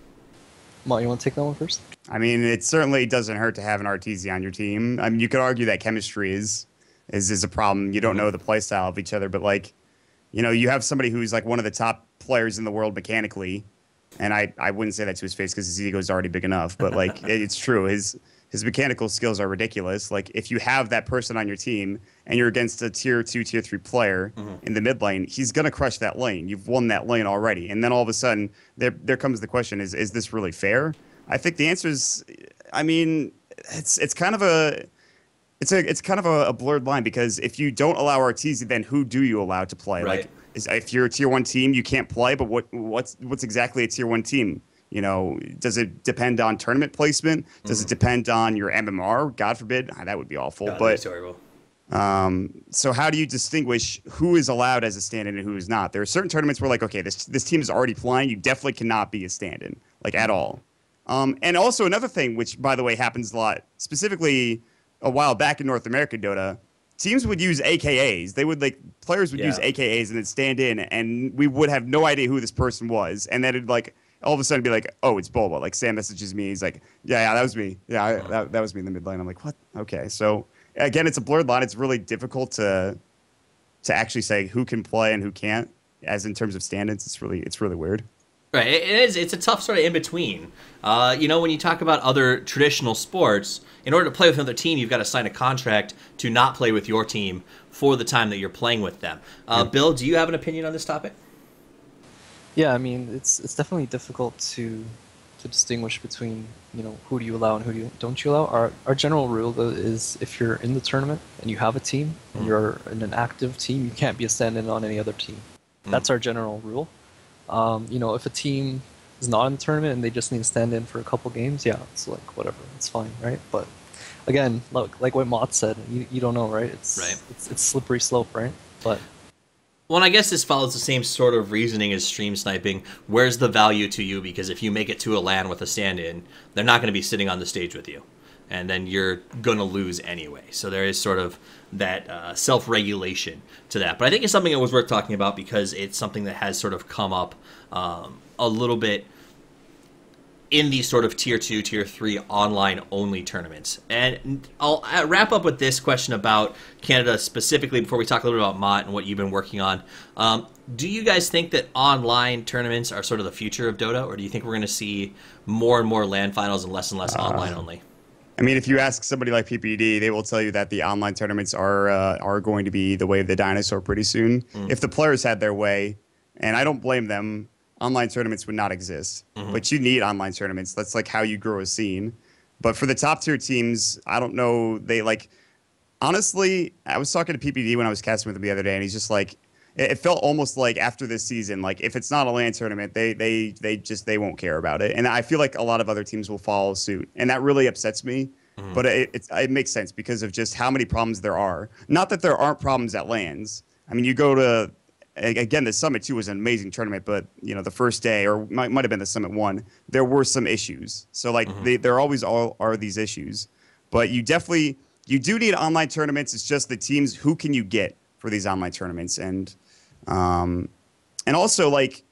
Maut, you want to take that one first? I mean, it certainly doesn't hurt to have an Arteezy on your team. I mean, you could argue that chemistry is a problem. You don't know the play style of each other, but you have somebody who's like one of the top players in the world mechanically, and I wouldn't say that to his face because his ego is already big enough, but it's true. His mechanical skills are ridiculous. Like if you have that person on your team and you're against a tier 2, tier 3 player in the mid lane, he's gonna crush that lane. You've won that lane already, and then all of a sudden there comes the question: is this really fair? I think the answer is, I mean, it's kind of a blurred line because if you don't allow Arteezy, then who do you allow to play? Right. If you're a tier 1 team, you can't play. But what's exactly a tier 1 team? Does it depend on tournament placement? Does it depend on your MMR? God forbid, that would be awful. God, but that's horrible. So how do you distinguish who is allowed as a stand-in and who is not? There are certain tournaments where, like, okay, this team is already flying. You definitely cannot be a stand-in, like, at all. And also another thing, which, by the way, happens a lot, specifically a while back in North American Dota, teams would use AKAs. Players would use AKAs and then stand in, and we would have no idea who this person was. And then it'd, like, all of a sudden be like, oh, it's Boba. Like, Sam messages me. He's like, yeah, that was me. Yeah, that was me in the mid lane. I'm like, what? Okay, so... Again, it's a blurred line. It's really difficult to actually say who can play and who can't. As in terms of stand-ins, it's really weird. Right, it is. It's a tough sort of in between. When you talk about other traditional sports, in order to play with another team, you've got to sign a contract to not play with your team for the time that you're playing with them. Bill, do you have an opinion on this topic? Yeah, I mean, it's definitely difficult to distinguish between, who do you allow and who don't you allow. Our general rule, though, is if you're in the tournament and you have a team and you're in an active team, you can't be a stand-in on any other team. That's our general rule. If a team is not in the tournament and they just need to stand in for a couple games, yeah, it's like whatever, it's fine, right? But again, like what Maut said, you don't know, right? It's slippery slope, right? But well, and I guess this follows the same sort of reasoning as stream sniping. Where's the value to you? Because if you make it to a LAN with a stand-in, they're not going to be sitting on the stage with you. And then you're going to lose anyway. So there is sort of that self-regulation to that. But I think it's something that was worth talking about because it's something that has sort of come up a little bit in these sort of Tier 2, Tier 3 online-only tournaments. And I'll wrap up with this question about Canada specifically before we talk a little bit about Maut and what you've been working on. Do you guys think that online tournaments are sort of the future of Dota, or do you think we're going to see more and more LAN finals and less online-only? I mean, if you ask somebody like PPD, they will tell you that the online tournaments are going to be the way of the dinosaur pretty soon. If the players had their way, and I don't blame them, online tournaments would not exist. But you need online tournaments. That's like how you grow a scene. But for the top tier teams, I don't know. Honestly, I was talking to PPD when I was casting with him the other day, and he's just like, it felt almost like after this season, like if it's not a LAN tournament, they won't care about it. And I feel like a lot of other teams will follow suit, and that really upsets me. But it makes sense because of just how many problems there are. Not that there aren't problems at LANs. I mean, you go to, again, the Summit 2 was an amazing tournament, but the first day, or might have been the Summit 1, there were some issues. So like there always are these issues. But you do need online tournaments. It's just the teams, who can you get for these online tournaments? And also, like,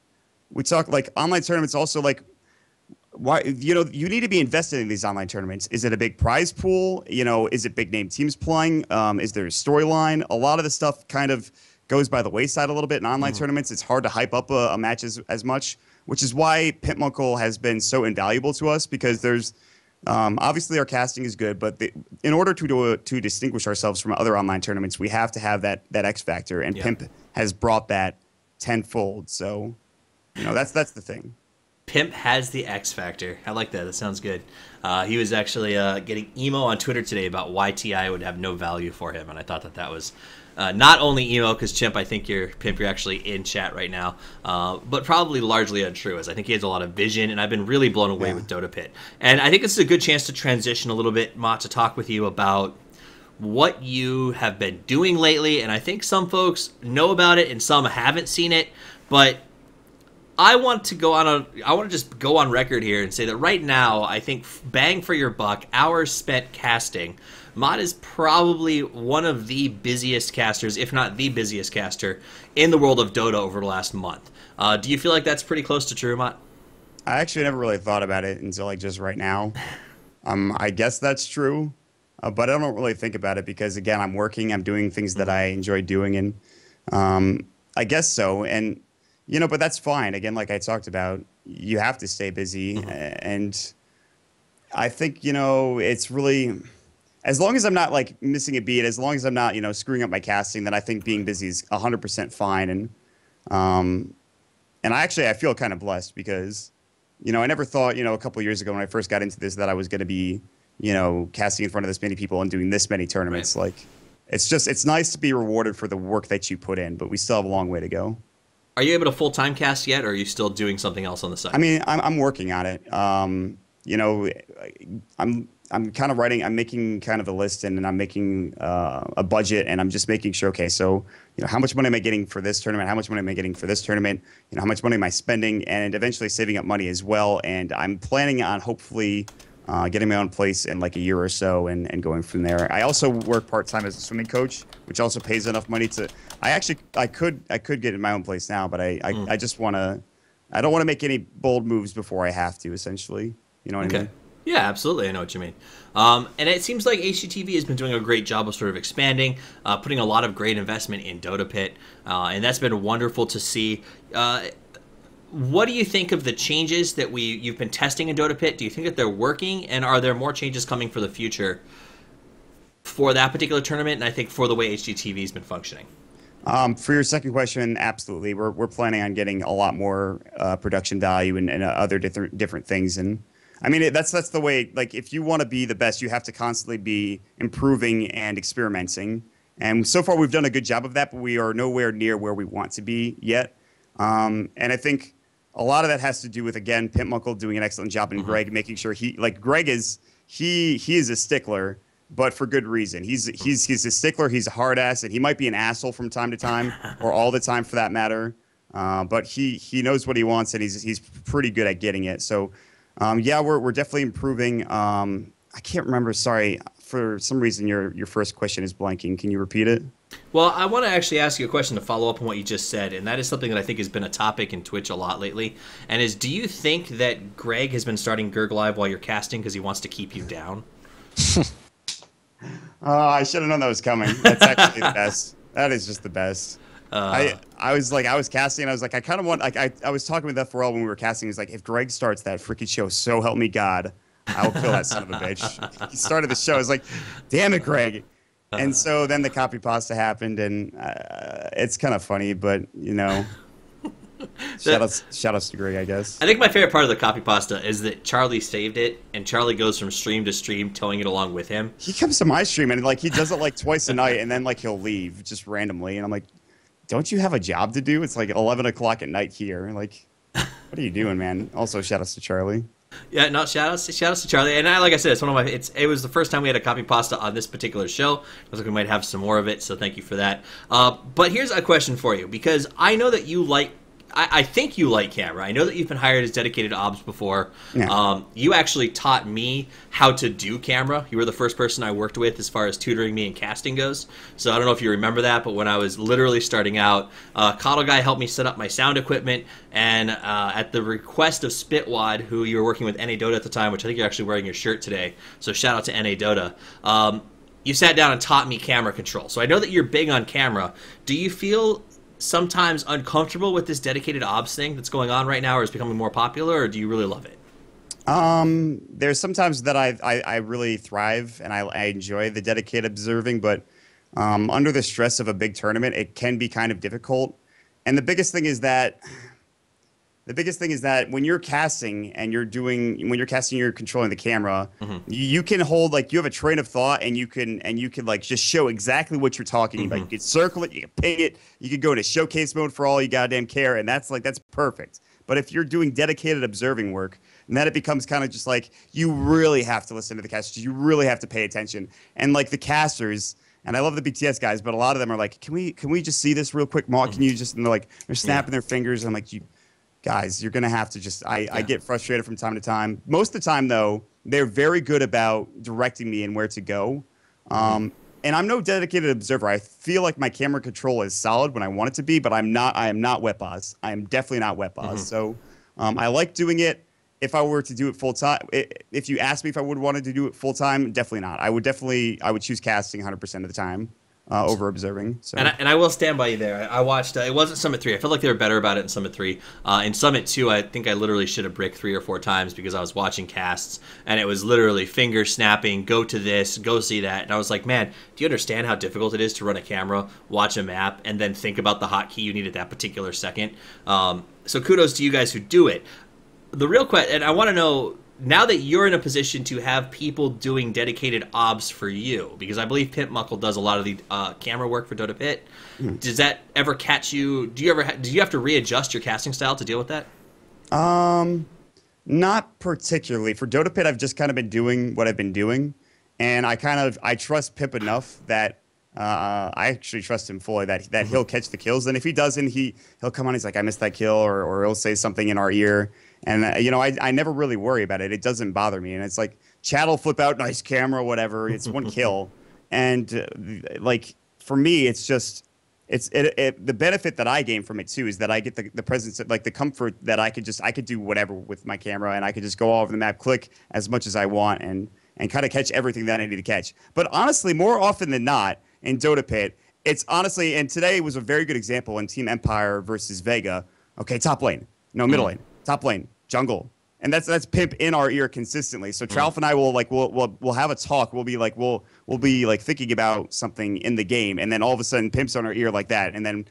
we talk, like, online tournaments also, like, why, you need to be invested in these online tournaments. Is it a big prize pool? Is it big name teams playing? Is there a storyline? A lot of the stuff kind of goes by the wayside a little bit in online tournaments. It's hard to hype up a match as much, which is why Pimp has been so invaluable to us, because there's obviously our casting is good, but in order to distinguish ourselves from other online tournaments, we have to have that X factor, and Pimp has brought that tenfold. So that's the thing. Pimp has the X factor. I like that. That sounds good. He was actually getting emo on Twitter today about why TI would have no value for him, and I thought that was not only emo, because Pimp, you're actually in chat right now, but probably largely untrue, as I think he has a lot of vision, and I've been really blown away with Dota Pit. And I think this is a good chance to transition a little bit, Maut, to talk with you about what you have been doing lately. And I think some folks know about it and some haven't seen it, but I want to just go on record here and say that right now, I think bang for your buck, hours spent casting, Maut is probably one of the busiest casters, if not the busiest caster, in the world of Dota over the last month. Do you feel like that's pretty close to true, Maut? I actually never really thought about it until like just right now. I guess that's true, but I don't really think about it because, again, I'm working, I'm doing things that I enjoy doing, and I guess so. And but that's fine. Again, like I talked about, you have to stay busy. And I think, it's really, as long as I'm not like missing a beat, as long as I'm not, screwing up my casting, then I think being busy is 100% fine. And I feel kind of blessed because, I never thought, a couple of years ago when I first got into this that I was going to be, casting in front of this many people and doing this many tournaments. Right. Like, it's nice to be rewarded for the work that you put in, but we still have a long way to go. Are you able to full-time cast yet, or are you still doing something else on the side? I mean, I'm working on it. kind of writing. I'm making kind of a list, and I'm making a budget, and I'm just making sure. Okay, so how much money am I getting for this tournament? How much money am I getting for this tournament? How much money am I spending? And eventually saving up money as well. And I'm planning on hopefully getting my own place in like a year or so, and going from there. I also work part-time as a swimming coach, which also pays enough money to. I could get in my own place now, but I just want to. I don't want to make any bold moves before I have to. Essentially, you know what I mean? Yeah, absolutely. I know what you mean. And it seems like HGTV has been doing a great job of sort of expanding, putting a lot of great investment in Dota Pit, and that's been wonderful to see. What do you think of the changes that you've been testing in Dota Pit? Do you think that they're working, and are there more changes coming for the future for that particular tournament, and I think for the way HGTV has been functioning? For your second question, absolutely. We're planning on getting a lot more production value and other different things. And I mean, that's the way. Like, if you want to be the best, you have to constantly be improving and experimenting. And so far, we've done a good job of that, but we are nowhere near where we want to be yet. And I think a lot of that has to do with, again, Pimp doing an excellent job, and Greg making sure Greg is a stickler. But for good reason. He's a stickler. He's a hard ass, and he might be an asshole from time to time, or all the time for that matter. But he knows what he wants, and he's pretty good at getting it. So, yeah, we're definitely improving. I can't remember. Sorry, for some reason your first question is blanking. Can you repeat it? Well, I want to actually ask you a question to follow up on what you just said, and that is something that I think has been a topic in Twitch a lot lately. And do you think that Greg has been starting Gurg Live while you're casting because he wants to keep you down? I should have known that was coming. That's actually the best. That is just the best. I was casting, and I was like, I kind of want, like, I was talking with FRL when we were casting. He's like, if Greg starts that freaking show, so help me God, I will kill that son of a bitch. He started the show. I was like, damn it, Greg. And so then the copy pasta happened, and it's kind of funny, but shout outs to Greg, I guess. I think my favorite part of the copy pasta is that Charlie saved it, and Charlie goes from stream to stream, towing it along with him. He comes to my stream, and he does it twice a night, and then he'll leave just randomly, and I'm like, don't you have a job to do? It's 11 o'clock at night here. What are you doing, man? Also, shout outs to Charlie. Yeah, no, shout outs to Charlie. And like I said, it's one of my. It was the first time we had a copy pasta on this particular show. I was like, we might have some more of it, so thank you for that. But here's a question for you, because I know that you like. I think you like camera. I know that you've been hired as dedicated obs before. Yeah. You actually taught me how to do camera. You were the first person I worked with as far as tutoring me in casting goes. So I don't know if you remember that, but when I was literally starting out, Coddle Guy helped me set up my sound equipment, and at the request of Spitwad, who you were working with NA Dota at the time, which I think you're actually wearing your shirt today, so shout out to NA Dota, you sat down and taught me camera control. So I know that you're big on camera. Do you feel sometimes uncomfortable with this dedicated obs thing that's going on right now, or is becoming more popular, or do you really love it? There's sometimes that I really thrive, and I enjoy the dedicated observing, but under the stress of a big tournament, it can be kind of difficult. And the biggest thing is that when you're casting and you're controlling the camera, you can hold, you have a train of thought, and you can just show exactly what you're talking about. You can circle it, you can ping it, you can go into showcase mode for all you goddamn care, and that's perfect. But if you're doing dedicated observing work, and then it becomes kind of just you really have to listen to the casters, you really have to pay attention. And the casters, and I love the BTS guys, but a lot of them are like, can we just see this real quick, Maut? Can you just, and they're snapping their fingers, and I'm like, guys, you're going to have to just, I get frustrated from time to time. Most of the time, though, they're very good about directing me and where to go. And I'm no dedicated observer. I feel like my camera control is solid when I want it to be, but I am not wet boss. I am definitely not wet boss. So I like doing it. If I were to do it full time, if you asked me if I would want to do it full time, definitely not. I would choose casting 100% of the time. Over observing. So. And I will stand by you there. I watched, it wasn't Summit 3. I felt like they were better about it in Summit 3. In Summit 2, I think I literally should have bricked 3 or 4 times because I was watching casts, and it was literally finger snapping, go to this, go see that. And I was like, man, do you understand how difficult it is to run a camera, watch a map, and then think about the hotkey you need at that particular second? So kudos to you guys who do it. The real question, and I want to know, now that you're in a position to have people doing dedicated obs for you, because I believe Pimp Muckle does a lot of the camera work for Dota Pit, does that ever catch you? Do you have to readjust your casting style to deal with that? Not particularly. For Dota Pit, I've just kind of been doing what I've been doing, and I trust Pip enough that I actually trust him fully that he'll catch the kills. And if he doesn't, he'll come on. He's like, I missed that kill, or he'll say something in our ear. And I never really worry about it. It doesn't bother me. And it's like chat will flip out, nice camera, whatever. It's one kill, and like for me, it's just. The benefit that I gain from it too is that I get the presence, like the comfort that I could do whatever with my camera, and I could just go all over the map, click as much as I want, and kind of catch everything that I need to catch. But honestly, more often than not in Dota Pit, it's honestly, and today was a very good example in Team Empire versus Vega. Okay, top lane, no middle lane, top lane, jungle. And that's Pimp in our ear consistently. So Tralf and I will we'll have a talk. We'll be like thinking about something in the game, and then all of a sudden Pimp's on our ear like that, and then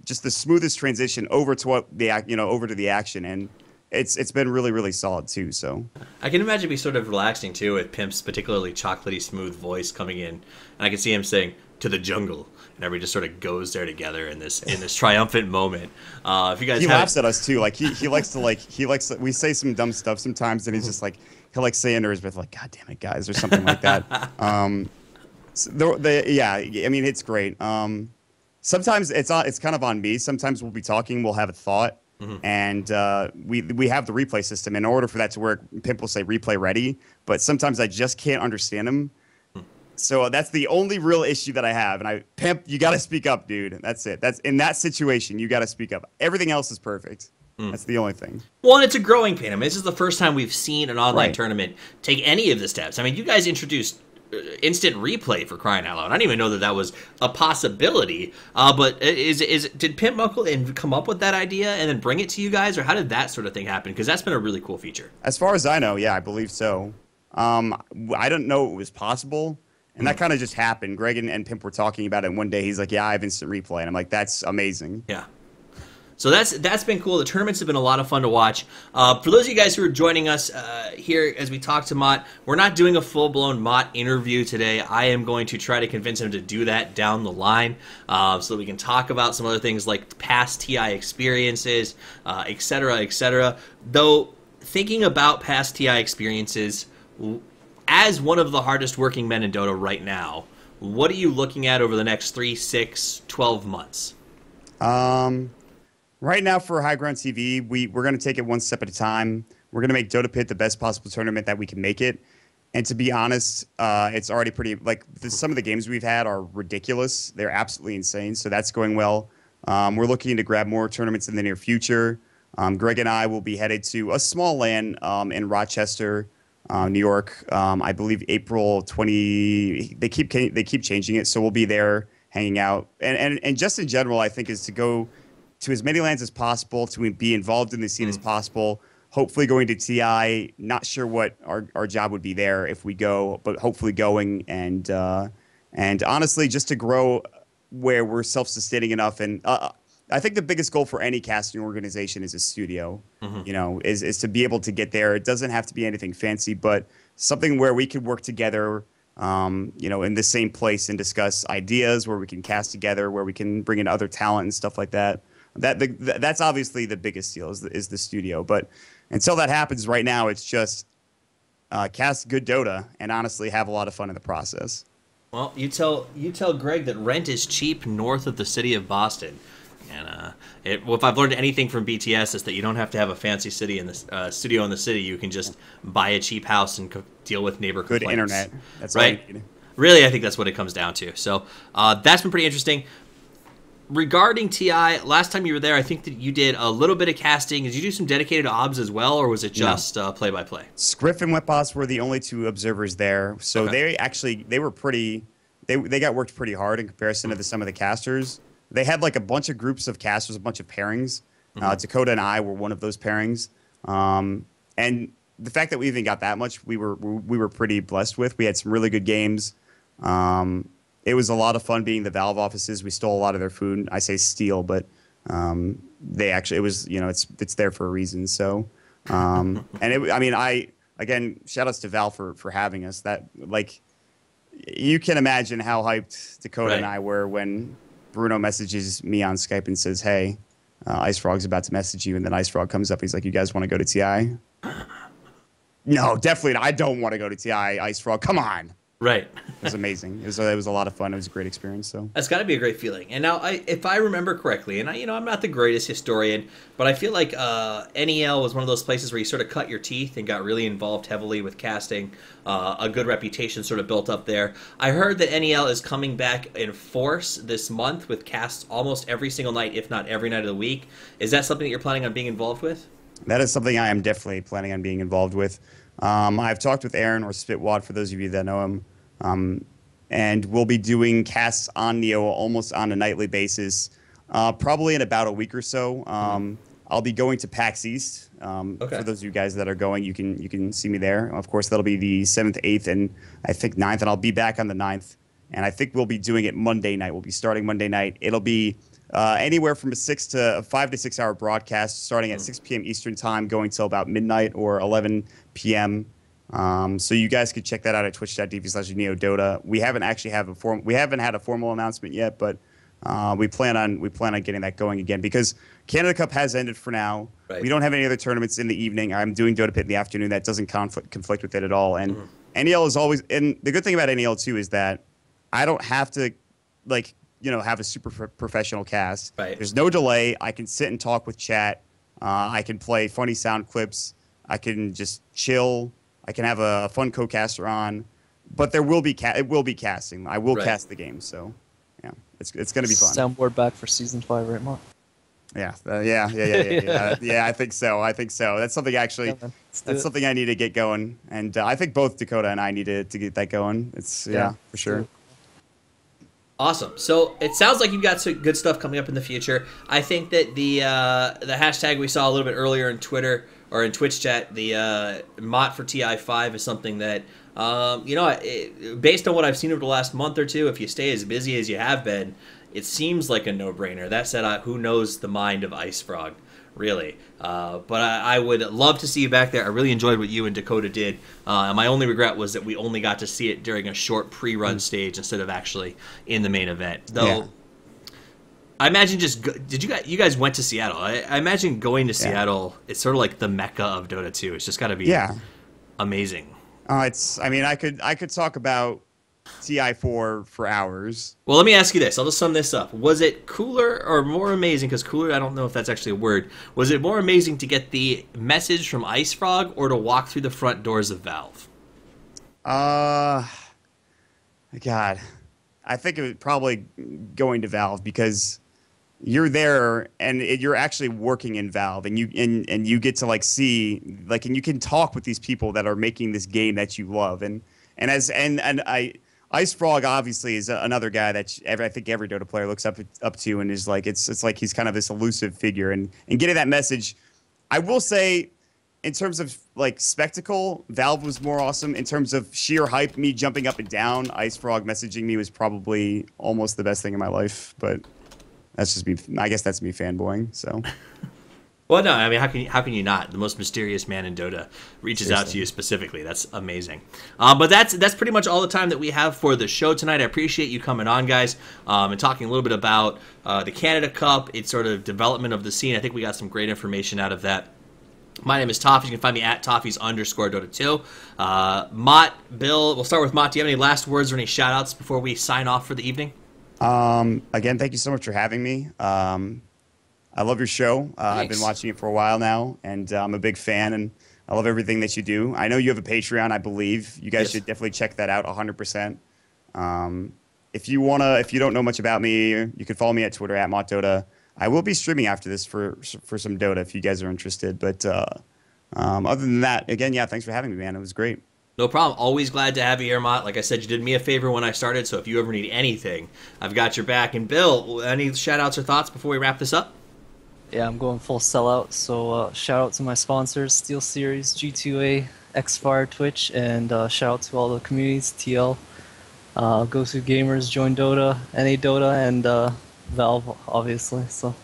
just the smoothest transition over to over to the action, and it's been really, really solid too. So I can imagine it be sort of relaxing too with Pimp's particularly chocolatey smooth voice coming in, and I can see him saying to the jungle, and everybody just sort of goes there together in this triumphant moment. If you guys laughs at us too, like he likes to we say some dumb stuff sometimes, and he's just like he'll say under his breath like, God damn it, guys, or something like that. Yeah, I mean it's great. Sometimes it's kind of on me. Sometimes we'll be talking, we'll have a thought, and we have the replay system. In order for that to work, Pimp will say replay ready, but sometimes I just can't understand him. So that's the only real issue that I have. And Pimp, you got to speak up, dude. That's it. That's in that situation, you got to speak up. Everything else is perfect. That's the only thing. Well, and it's a growing pain. I mean, this is the first time we've seen an online tournament take any of the steps. I mean, you guys introduced instant replay, for crying out loud. I didn't even know that was a possibility. But did Pimp Muckle and come up with that idea and then bring it to you guys, or how did that sort of thing happen? Because that's been a really cool feature. As far as I know, yeah, I believe so. I didn't know it was possible. And that kind of just happened. Greg and Pimp were talking about it, and one day he's like, yeah, I have instant replay. And I'm like, that's amazing. Yeah. So that's been cool. The tournaments have been a lot of fun to watch. For those of you guys who are joining us here as we talk to Maut, we're not doing a full-blown Maut interview today. I am going to try to convince him to do that down the line so that we can talk about some other things like past TI experiences, et cetera, et cetera. Though, thinking about past TI experiences, as one of the hardest working men in Dota right now, what are you looking at over the next 3, 6, 12 months? Right now for High Ground TV, we're going to take it one step at a time. We're going to make Dota Pit the best possible tournament that we can make it. And to be honest, it's already pretty, some of the games we've had are ridiculous. They're absolutely insane, so that's going well. We're looking to grab more tournaments in the near future. Greg and I will be headed to a small LAN in Rochester, New York. I believe April 20. They keep changing it, so we'll be there hanging out. And just in general, I think is to go to as many lands as possible, to be involved in the scene as possible. Hopefully going to TI. Not sure what our job would be there if we go, but hopefully going and honestly just to grow where we're self-sustaining enough. And I think the biggest goal for any casting organization is a studio, is to be able to get there. It doesn't have to be anything fancy, but something where we could work together, in the same place and discuss ideas, where we can cast together, where we can bring in other talent and stuff like that. That's obviously the biggest deal is the studio. But until that happens right now, it's just cast good Dota and honestly have a lot of fun in the process. Well, you tell Greg that rent is cheap north of the city of Boston. And if I've learned anything from BTS, is that you don't have to have a fancy city in the studio in the city. You can just buy a cheap house and deal with neighbor complaints. Good internet. That's right. All you need. Really, I think that's what it comes down to. So that's been pretty interesting. Regarding TI, last time you were there, I think that you did a little bit of casting. Did you do some dedicated obs as well, or was it just play-by-play? Scriff and Wetboss were the only two observers there. So they were pretty. They got worked pretty hard in comparison to some of the casters. They had like a bunch of groups of casters, a bunch of pairings. Dakota and I were one of those pairings. And the fact that we even got that much, we were pretty blessed with. We had some really good games. It was a lot of fun being the Valve offices. We stole a lot of their food. I say steal, but they actually, it was, it's there for a reason. So, again, shout outs to Valve for having us. That, you can imagine how hyped Dakota and I were when Bruno messages me on Skype and says, hey, Ice Frog's about to message you. And then Ice Frog comes up. He's like, you guys want to go to TI? No, definitely not. I don't want to go to TI Ice Frog. Come on. Right. It was amazing. It was a lot of fun. It was a great experience. So That's got to be a great feeling. And now, if I remember correctly, and I'm not the greatest historian, but I feel like NEL was one of those places where you sort of cut your teeth and got really involved heavily with casting. A good reputation sort of built up there. I heard that NEL is coming back in force this month with casts almost every single night, if not every night of the week. Is that something that you're planning on being involved with? that is something I am definitely planning on being involved with. I've talked with Aaron or Spitwad, for those of you that know him. And we'll be doing casts on Neo almost on a nightly basis, probably in about a week or so. I'll be going to PAX East. Okay. For those of you guys that are going, you can see me there. Of course, that'll be the 7th, 8th, and I think 9th, and I'll be back on the 9th. And I think we'll be doing it Monday night. We'll be starting Monday night. It'll be anywhere from a 5 to 6 hour broadcast, starting at 6 p.m. Eastern time, going till about midnight or 11 p.m. So you guys could check that out at twitch.tv/NeoDota. We haven't actually had a formal announcement yet, but we plan on getting that going again because Canada Cup has ended for now. Right. We don't have any other tournaments in the evening. I'm doing Dota Pit in the afternoon. That doesn't conflict with it at all. And NEL is always, and the good thing about NEL too is that I don't have to have a super professional cast. Right. There's no delay. I can sit and talk with chat. I can play funny sound clips. I can just chill. I can have a fun co-caster on, but it will be casting. I will cast the game, so yeah, it's going to be fun. Soundboard back for season 5, right, Maut? Yeah. I think so. That's something actually. Man. That's something I need to get going, and I think both Dakota and I need to get that going. It's for sure. Awesome. So it sounds like you've got some good stuff coming up in the future. I think that the hashtag we saw a little bit earlier in Twitter or in Twitch chat, the Maut for TI5 is something that, based on what I've seen over the last month or two, if you stay as busy as you have been, it seems like a no-brainer. That said, who knows the mind of Ice Frog, really. But I would love to see you back there. I really enjoyed what you and Dakota did. And my only regret was that we only got to see it during a short pre-run stage instead of actually in the main event. Though, Yeah. I imagine you guys went to Seattle. I imagine going to Seattle, it's sort of like the mecca of Dota 2. It's just got to be amazing. I could talk about TI4 for hours. Well, let me ask you this. I'll just sum this up. Was it cooler or more amazing, because cooler, I don't know if that's actually a word, was it more amazing to get the message from Ice Frog or to walk through the front doors of Valve? God, I think it was probably going to Valve because you're there and you're actually working in Valve, and you get to see and you can talk with these people that are making this game that you love, and Ice Frog obviously is another guy that I think every Dota player looks up to, and is it's like he's kind of this elusive figure, and getting that message. I will say, in terms of spectacle, Valve was more awesome. In terms of sheer hype, me jumping up and down, Ice Frog messaging me was probably almost the best thing in my life. But that's just me. I guess that's me fanboying. So. Well, no, I mean, how can you not? The most mysterious man in Dota reaches out Seriously. to you specifically. That's amazing. But that's pretty much all the time that we have for the show tonight. I appreciate you coming on, guys, and talking a little bit about the Canada Cup, its sort of development of the scene. I think we got some great information out of that. My name is Toffees. You can find me at Toffees_Dota2. Maut, Bill, we'll start with Maut. Do you have any last words or any shout-outs before we sign off for the evening? Again, thank you so much for having me. I love your show. I've been watching it for a while now, and I'm a big fan, and I love everything that you do. I know you have a Patreon, I believe. You guys should definitely check that out 100%. If you don't know much about me, you can follow me at Twitter at MautDota. I will be streaming after this for some Dota if you guys are interested. But other than that, again, thanks for having me, man. It was great. No problem. Always glad to have you here, Maut. Like I said, you did me a favor when I started, so if you ever need anything, I've got your back. And Bill, any shout-outs or thoughts before we wrap this up? Yeah, I'm going full sellout, so shout out to my sponsors, SteelSeries, G2A, Xfire, Twitch, and shout out to all the communities, TL, GoTo Gamers, Join Dota, NA Dota, and Valve, obviously, so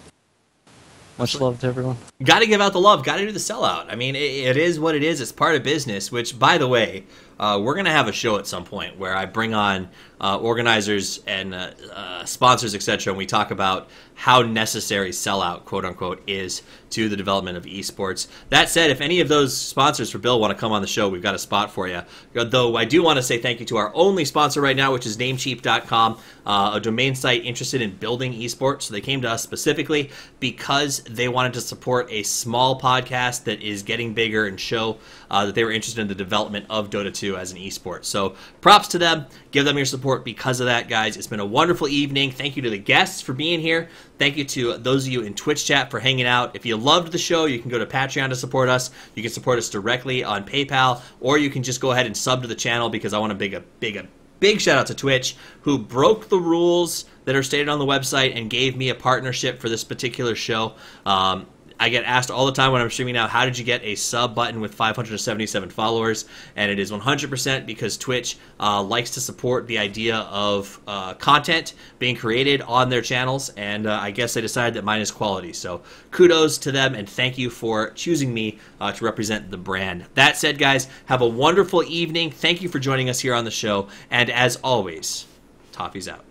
much love to everyone. Got to give out the love. Got to do the sellout. I mean, it is what it is. It's part of business, which, by the way, we're going to have a show at some point where I bring on organizers and sponsors, etc., and we talk about how necessary sellout, quote unquote, is to the development of esports. That said, if any of those sponsors for Bill want to come on the show, we've got a spot for you. Though I do want to say thank you to our only sponsor right now, which is Namecheap.com, a domain site interested in building esports. So they came to us specifically because they wanted to support a small podcast that is getting bigger and show that they were interested in the development of Dota 2 as an esport. So props to them. Give them your support because of that, guys. It's been a wonderful evening. Thank you to the guests for being here. Thank you to those of you in Twitch chat for hanging out. If you loved the show, you can go to Patreon to support us. You can support us directly on PayPal, or you can just go ahead and sub to the channel, because I want to big shout out to Twitch, who broke the rules that are stated on the website and gave me a partnership for this particular show. I get asked all the time when I'm streaming now, how did you get a sub button with 577 followers? And it is 100% because Twitch likes to support the idea of content being created on their channels, and I guess they decided that mine is quality. So kudos to them, and thank you for choosing me to represent the brand. That said, guys, have a wonderful evening. Thank you for joining us here on the show, and as always, Toffees out.